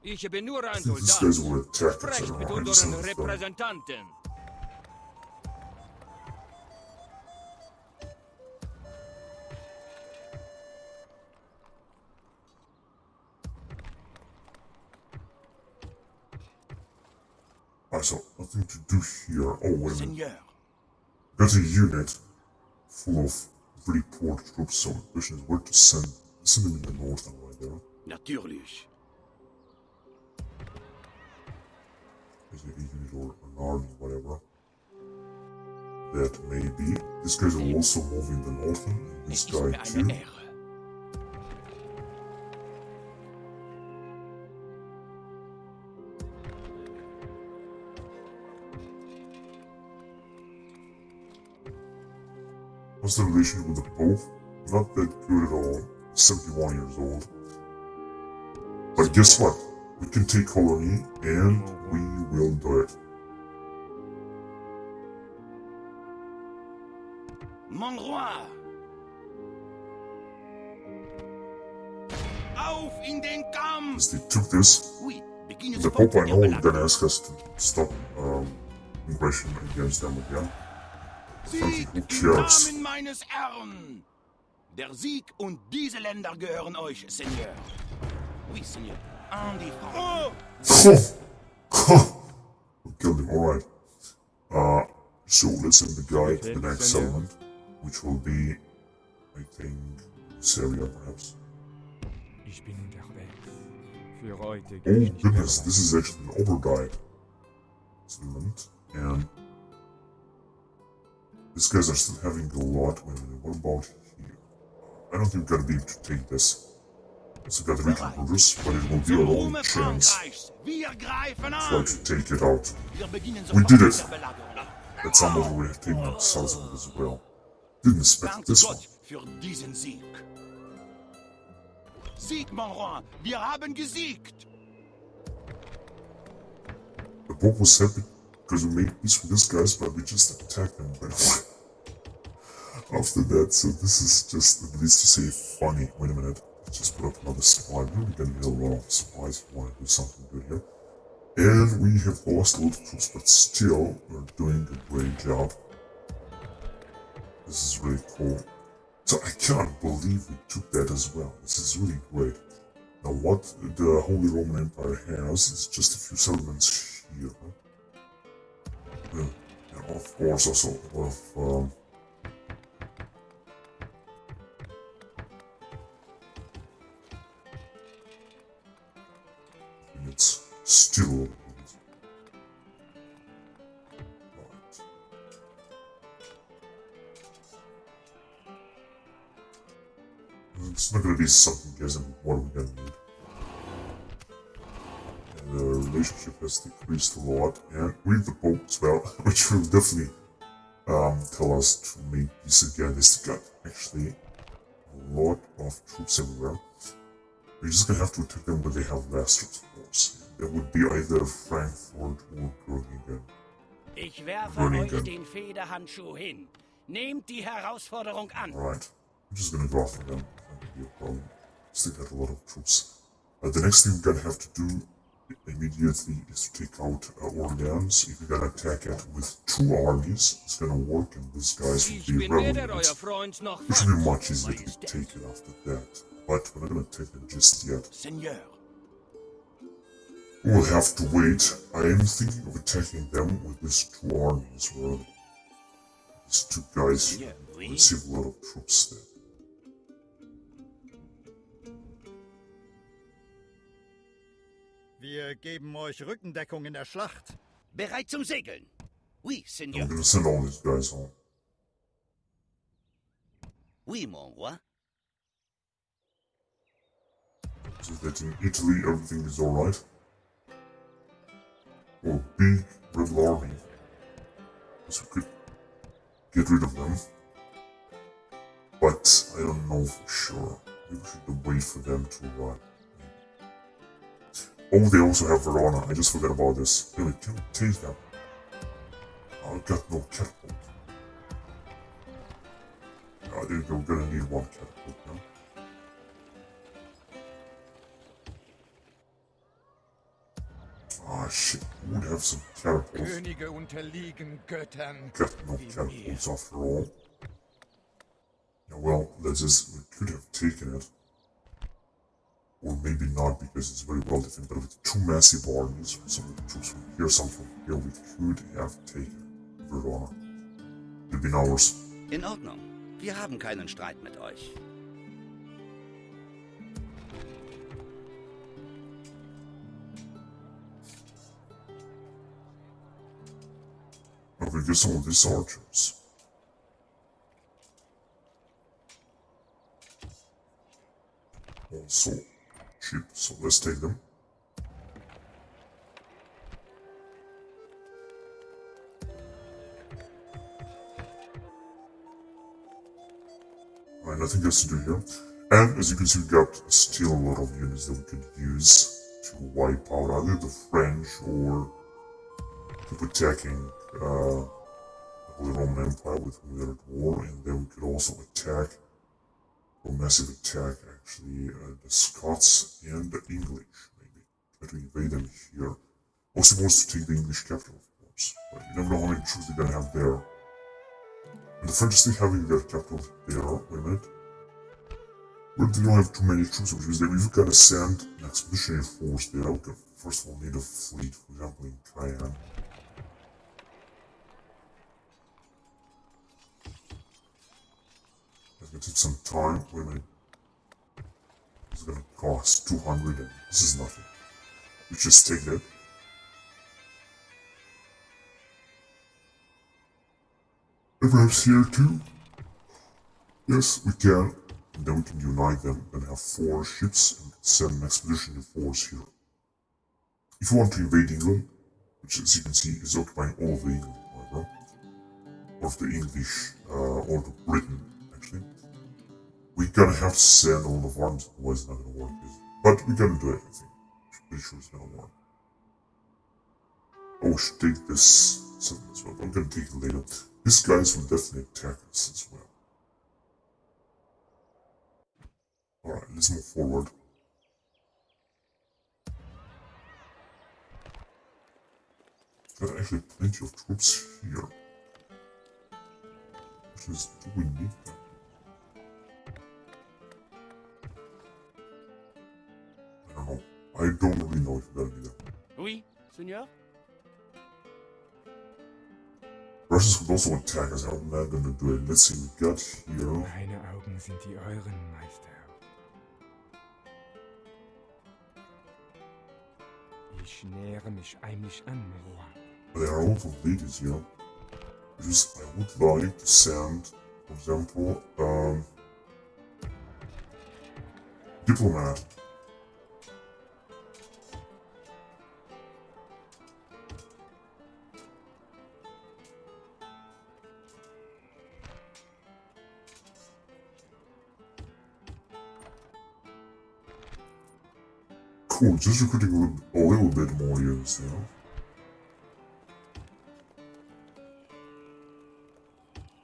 Ich bin nur I ein think these guys Soldat. will attack us. Sprecht I mit don't know, unseren I'm Repräsentanten. so nothing to do here. Oh, wait a minute. Seigneur. Got a unit full of very poor troops, so the question is where to send them in the north and right there. Natürlich. Is it a unit or an army, whatever. That may be. These guys will also move in the north, and this Es ist guy mir too. eine Ehre. What's the relation with the Pope? Not that good at all. 71 years old. But guess what? We can take Colony and we will do it. Mon roi! Auf in den Kampf! Because they took this. Oui, beginnen The sofort Pope, I mit know, der is gonna ask us to stop aggression against them again. Sieg Who im cares? Namen meines Herrn! Der Sieg und diese Länder gehören euch, Seigneur. Oui, Seigneur. An die Front. We killed him, alright. So let's send the guy to the next settlement, which will be, I think, this area perhaps. Ich bin unterwegs. Für heute Oh gehe ich nicht goodness, mehr this is actually an overdive settlement, and these guys are still having a lot. Wait a minute, what about here? I don't think we're gonna be able to take this. Also got the Rican Brothers, but it will be Zum our only Ruhme chance Frankreichs. Wir greifen to try an. to take it out. Wir beginnen We sofort did mit it. der Belagerung. That's somebody we have taken out Salzburg as well. Didn't expect Danke this one. Gott für diesen Sieg. Sieg, mon roi. Wir haben gesiegt. The Pope was happy because we made peace with these guys, but we just attacked them right away. After that, so this is just, at least to say, funny. Wait a minute. Let's just put up another supply. We're really gonna need a lot of supplies if we want to do something good here. And we have lost a lot of troops, but still, we're doing a great job. This is really cool. So I can't believe we took that as well. This is really great. Now what the Holy Roman Empire has is just a few settlements here. And of course also a lot of units still. Right. It's not gonna be something guessing what we're gonna need. And the relationship has decreased a lot, and with the Pope as well, which will definitely tell us to make peace again. This got actually a lot of troops everywhere. We're just gonna have to attack them when they have less troops, of course. That would be either Frankfurt or Groningen. Ich werfe euch den Federhandschuh hin. Nehmt die Herausforderung an. Alright, I'm just gonna go after them. It's not gonna be a problem. Still got a lot of troops. The next thing we're gonna have to do immediately is to take out Orleans. If we're gonna attack it with 2 armies, it's gonna work, and these guys will be relevant. It should be much easier to be taken after that. But we're not gonna take them just yet. Seigneur. We'll have to wait. I am thinking of attacking them with these 2 armies, where these 2 guys receive a lot of troops there. Wir geben euch Rückendeckung in der Schlacht. Bereit zum Segeln. Oui, Seigneur. I'm gonna send all these guys home. Oui, mon roi. So that in Italy everything is alright. Or big rebel army. So we could get rid of them. But I don't know for sure. Maybe we should wait for them to arrive. Oh, they also have Verona. I just forgot about this. Anyway, can we take them? I've got no catapult. There you go. We're gonna need 1 catapult now. Ah, shit. We would have some catapults. Könige unterliegen Göttern. Got no catapults after all. Yeah, well, we could have taken it. Or maybe not, because it's very well defended. But with 2 massive armies, some of the troops from here, some from here, we could have taken Verona. It would be ours. In Ordnung. Wir haben keinen Streit mit euch. Now we get some of these archers. Also cheap, so let's take them. Alright, nothing else to do here. And as you can see, we got still a lot of units that we could use to wipe out either the French or keep attacking the Holy Roman Empire with whom we are at war, and then we could also attack, or massive attack actually, the Scots and the English, maybe. Try to invade them here. Also wants to take the English capital, of course, but you never know how many troops they're gonna have there. And the French still having their capital there. Wait a minute. Well, they don't have too many troops, which means that we've got to send an expeditionary force there. We could first of all need a fleet, for example, in Cayenne. It's gonna take some time. Wait a minute. It's gonna cost 200, and this is nothing. We just take that. And perhaps here too. Yes, we can. And then we can unite them and have 4 ships and send an expeditionary force here. If you want to invade England, which as you can see is occupying all of the England, however, or of the English, or the Britain, actually, we're gonna have to send a lot of armies, otherwise it's not gonna work, is it? But we're gonna do it, I think. I'm pretty sure it's gonna work. Oh, we should take this settlement as well, but I'm gonna take it later. These guys will definitely attack us as well. Alright, let's move forward. Got actually plenty of troops here. Which is, do we need them? I don't know. I don't really know if we're gonna need them. Oui, Seigneur? Russians would also attack us. How am I gonna do it? Let's see, we got here. Meine Augen sind die euren, Meister. Ich nähere mich heimlich an, Roi. There are a lot of ladies here. Just, I would like to send, for example, diplomat. Cool, just recruiting a little bit more units now.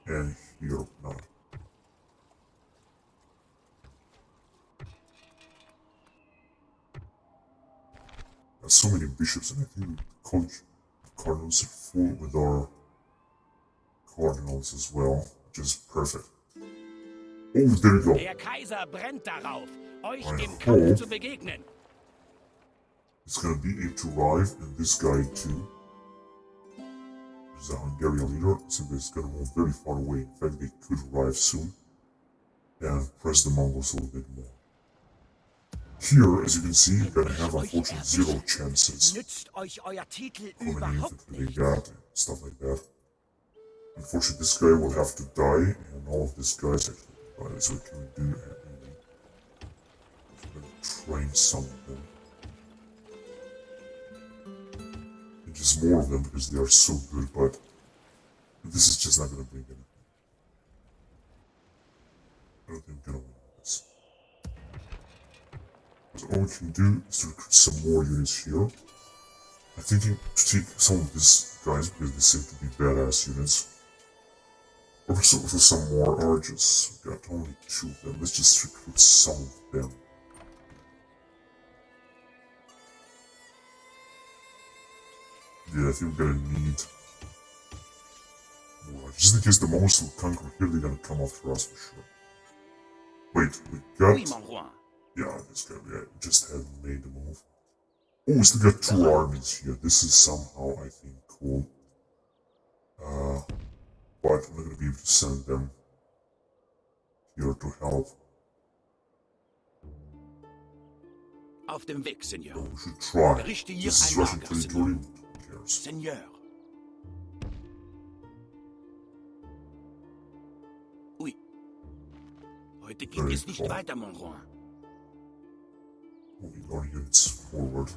And here, not. Got so many bishops, and I think the college cardinals are full with our cardinals as well, which is perfect. Oh, there you go. Der Kaiser brennt darauf, euch I im Kampf hope zu begegnen. it's gonna be able to arrive, and this guy too. There's a Hungarian leader, so it's gonna move very far away. In fact, they could arrive soon and press the Mongols a little bit more. Here, as you can see, you're gonna have unfortunately 0 chances Nützt euch euer Titel how many überhaupt infantry they nicht. got and stuff like that. Unfortunately, this guy will have to die, and all of these guys actually die. That's what we can do. We're gonna train some of them. And just more of them because they are so good, but this is just not gonna bring anything. I don't think I'm gonna win this. So all we can do is to recruit some more units here. I'm thinking to take some of these guys because they seem to be badass units. Also for some more archers. We got only 2 of them. Let's just recruit some of them. Yeah, I think we're gonna need more archers. Just in case the Mongols will conquer here, they're gonna come after us for sure. Wait, we got... Oui, mon roi. Yeah, this guy, we just haven't made the move. Oh, we still got 2 armies here. This is somehow, I think, cool. But I'm not gonna be able to send them here to help. Auf dem Weg, So Seigneur. we should try. Richte hier This is ein Russian Lager, territory. Who cares? Seigneur. Oui. Heute geht Very es nicht cool. weiter, mon roi. Moving our units forward.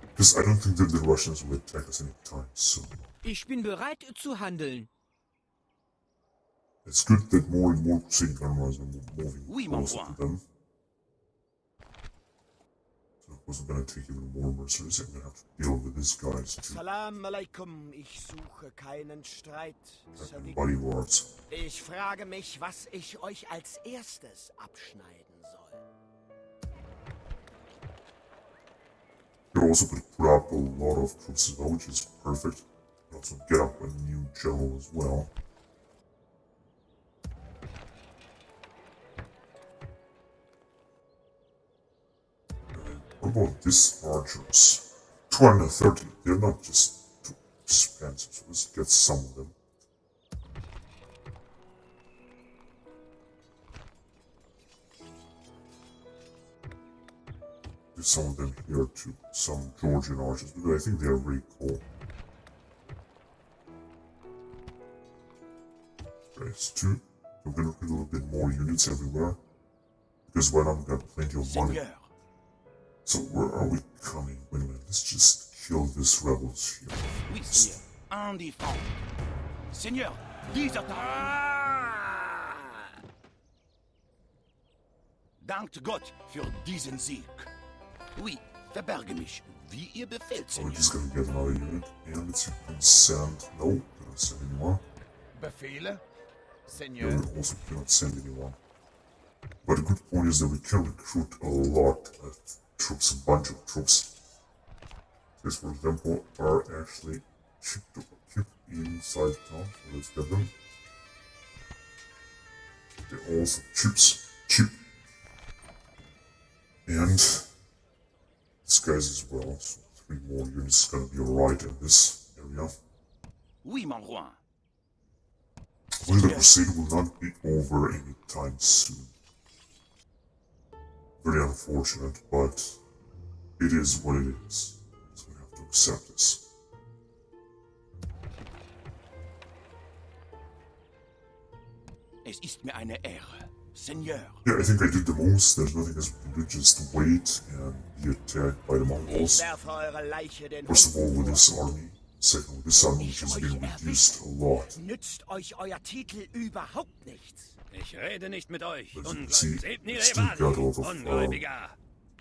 Because I don't think that the Russians will attack us anytime soon. Ich bin bereit zu handeln. It's good that more and more Crusader generals are moving Oui, mon closer roi. to them. So of course I'm gonna take even more mercenaries. I'm gonna have to deal with these guys too. Salam alaikum, ich suche keinen Streit. And bodyguards. Ich frage mich, was ich euch als erstes abschneiden soll. You also could put up a lot of troops as well, which is perfect. You also get up a new general as well. And what about these archers? 230. They're not just too expensive, so let's get some of them. Do some of them here too. Some Georgian archers, because I think they are very cool. Guys, too. I'm gonna put a little bit more units everywhere. Because right now we've got plenty of money. Seigneur. So where are we coming? Wait a minute, let's just kill these rebels here. Oui, Seigneur. En défense. Seigneur, dieser Tag. Dankt Gott für diesen Sieg. Oui, verberge mich, wie ihr befehlt, So we're Seigneur. just gonna get another unit. And let's see if we can send... No, we cannot send anyone. Befehle? Yeah, Seigneur. we also cannot send anyone. But the good point is that we can recruit a lot of troops, a bunch of troops. These, for example, are actually cheap to keep inside town, so let's get them. They're also cheap. And these guys as well, so 3 more units is gonna be alright in this area. Oui, mon roi. Hopefully the crusade will not be over anytime soon. Very unfortunate, but it is what it is. So we have to accept this. Es ist mir eine Ehre. Seigneur. Yeah, I think I did the most. There's nothing else we can do. Just wait and be attacked by the Ich Mongols. werfe eure Leiche den First of all, Hunden with vor. this army. Second, with this army, which Ich is euch being reduced a lot. Nützt euch euer Titel überhaupt nichts. Ich rede nicht mit euch. As you can see, Seht we still got a lot of Ungläubiger.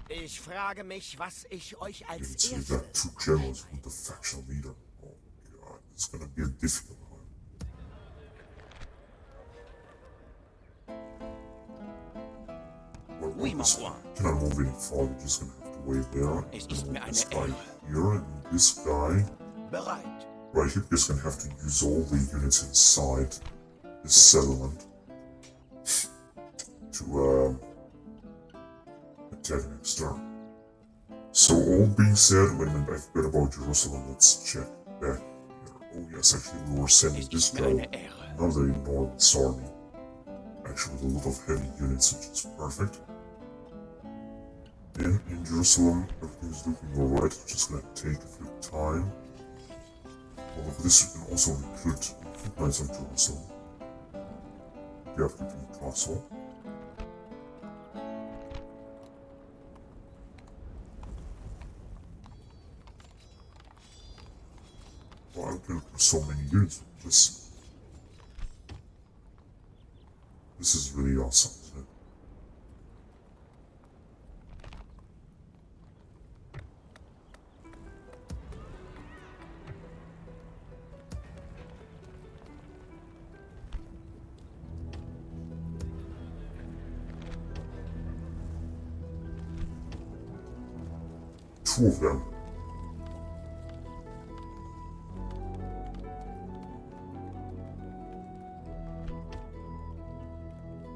Ich frage mich, was ich euch you can als see we erstes... got 2 generals with the faction leader. Oh god, it's gonna be a difficult one. Well, Oui, mon this roi. cannot move any farther, we're just gonna have to wait there. Es And ist move mir this eine guy Ehre. here, and this guy Bereit. right here. We're just gonna have to use all the units inside this settlement to attack next turn. So all being said, wait a minute, I forgot about Jerusalem. Let's check back here. Oh yes, actually we were sending Es this ist mir guy eine Ehre. another enormous army. Actually with a lot of heavy units, which is perfect. And in Jerusalem, everything's looking alright. It's just gonna take a few time. Although for this we can also recruit knights of Jerusalem. We have to do the castle. Wow, I can put so many units with this. This is really awesome, isn't it? Two of them.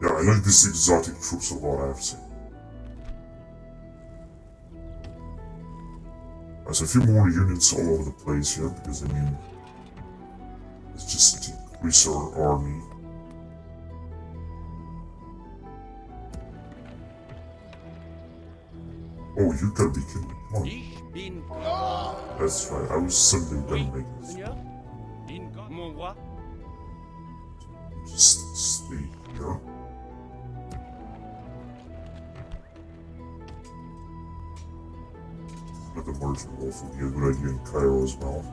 Yeah, I like these exotic troops a lot, I have to say. There's a few more units all over the place here, because I mean, it's just to increase our army. Oh, you gotta be kidding me. Come on. Ich bin... That's right, I was suddenly gonna make this. Seigneur? Mon roi? Just stay here. Let the merchant wolf would be a good idea in Cairo as well.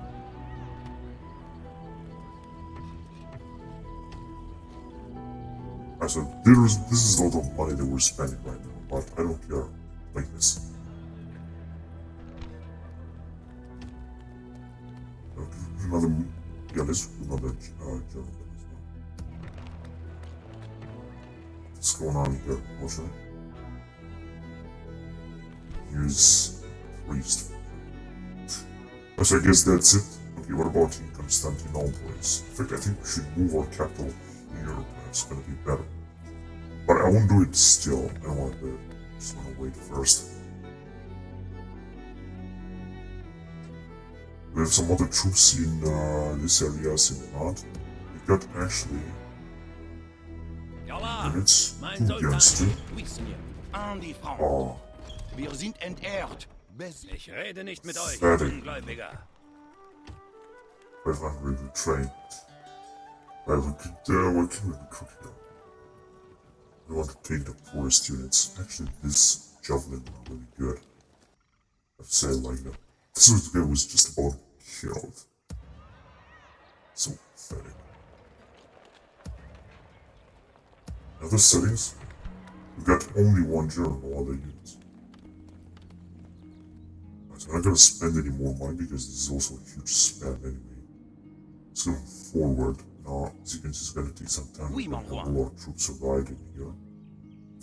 So this is a lot of money that we're spending right now, but I don't care. Like this. Another, yeah, let's do another general as well. What's going on here? Unfortunately, use priest. So I guess that's it. Okay, what about in Constantinople? In fact, I think we should move our capital here. It's gonna be better. But I won't do it still. I don't want to. Just want to wait first. We have some other troops in this area, Simnad. We got actually units Mein two against two. Oui, Seigneur. An die Front. Oh, Wir sind entehrt. Ich rede nicht mit euch, Fertig. Ungläubiger. 500 retrained. Right, we could, what can we recruit here? We want to take the poorest units. Actually, this javelin is really good. I've said like that. This guy was just about killed. So pathetic. Other settings? We got only one general, no other units. So I'm not gonna spend any more money because this is also a huge spend anyway. Let's go forward. Now, as you can see, it's gonna take some time. Oui, We're gonna mon have roi. a lot of troops arriving here,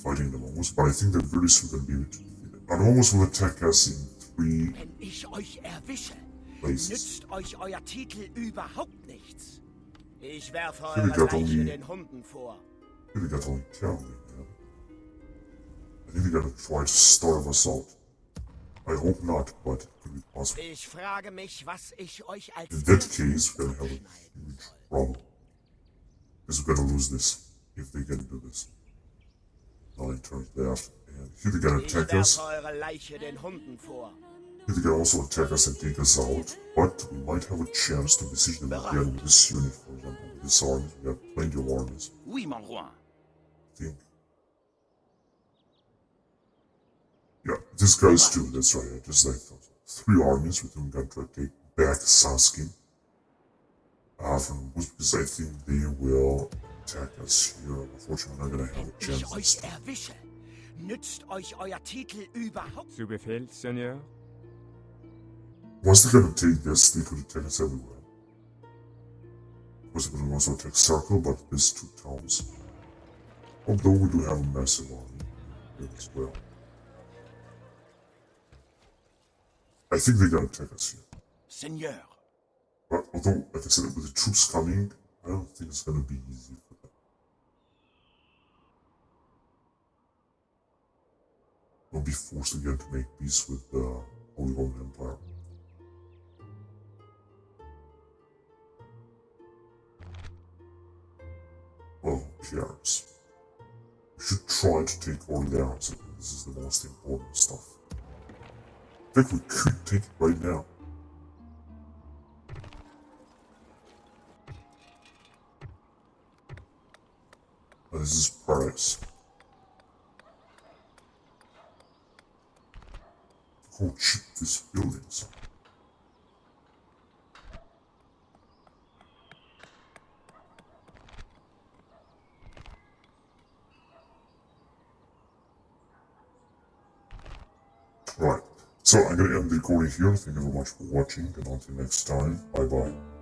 fighting the Mongols, but I think that very soon we're gonna be able to defeat them. And the Mongols will attack us in 3 Wenn ich euch erwische, places. nützt euch euer Titel überhaupt nichts. Ich werfe Here we eure got Leiche only- den Hunden vor. Here they got only cavalry, man. I think they're gonna try to starve us out. I hope not, but it could be possible. Ich frage mich, was ich euch als In that erstes case, we're gonna have a huge problem. Because we're gonna lose this, if they can do this. 9 turns left, and here they're gonna Ich attack us. werfe eure Leiche den Hunden vor. Here they can also attack us and take us out, but we might have a chance to besiege them again with this unit, for example, with this army. We got plenty of armies. Oui, mon roi. I think Yeah, these guys too, that's right. I just like those. 3 armies with whom I'm gonna take back Saskin. From because I think they will attack us here. Unfortunately, we're not gonna have a Ich chance. euch erwische, nützt euch euer Titel überhaupt? Zu Befehl, Seigneur. Once they're gonna take this, they could attack us everywhere. Of course, they could also attack Circle, but these 2 towns. Although we do have a massive army here as well. I think they're gonna attack us here. Seigneur. But although, like I said, with the troops coming, I don't think it's gonna be easy for them. They'll be forced again to make peace with the Holy Roman Empire. Well, who cares? We should try to take Orleans. I think this is the most important stuff. I think we could take it right now. This is Paris. How cheap this building is. Right, so I'm gonna end the recording here. Thank you very much for watching, and until next time, bye bye.